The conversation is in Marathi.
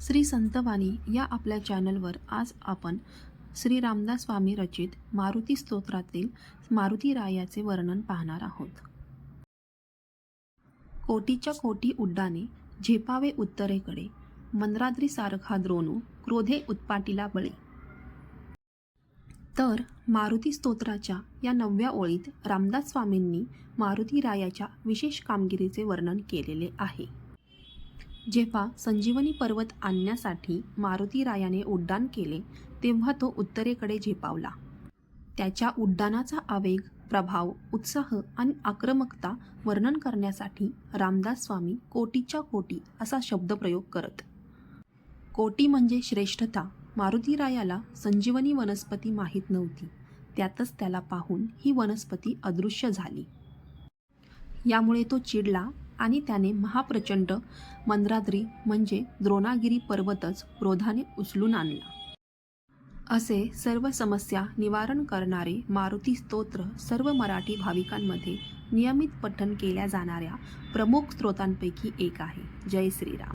श्री संतवाणी या आपल्या चॅनलवर आज आपण श्री रामदास स्वामी रचित मारुती स्तोत्रातील मारुती रायाचे वर्णन पाहणार आहोत। कोटीच्या कोटी उड्डाणे झेपावे उत्तरेकडे, मंद्राद्री सारखा द्रोणू क्रोधे उत्पाटीला बळी। तर मारुती स्तोत्राच्या या 9व्या ओळीत रामदास स्वामींनी मारुती रायाच्या विशेष कामगिरीचे वर्णन केलेले आहे। जेव्हा संजीवनी पर्वत आणण्यासाठी मारुती रायाने उड्डाण केले तेव्हा तो उत्तरेकडे झेपावला। त्याच्या उड्डाणाचा आवेग, प्रभाव, उत्साह आणि आक्रमकता वर्णन करण्यासाठी रामदास स्वामी कोटीच्या कोटी असा शब्दप्रयोग करत। कोटी म्हणजे श्रेष्ठता। मारुती रायाला संजीवनी वनस्पती माहीत नव्हती, त्यातच त्याला पाहून ही वनस्पती अदृश्य झाली। यामुळे तो चिडला आणि त्याने महाप्रचंड मंद्राद्री म्हणजे द्रोणागिरी पर्वतच क्रोधाने उचलून आणला। असे सर्व समस्या निवारण करणारे मारुती स्तोत्र सर्व मराठी भाविकांमध्ये नियमित पठण केल्या जाणाऱ्या प्रमुख स्तोत्रांपैकी एक आहे। जय श्रीराम।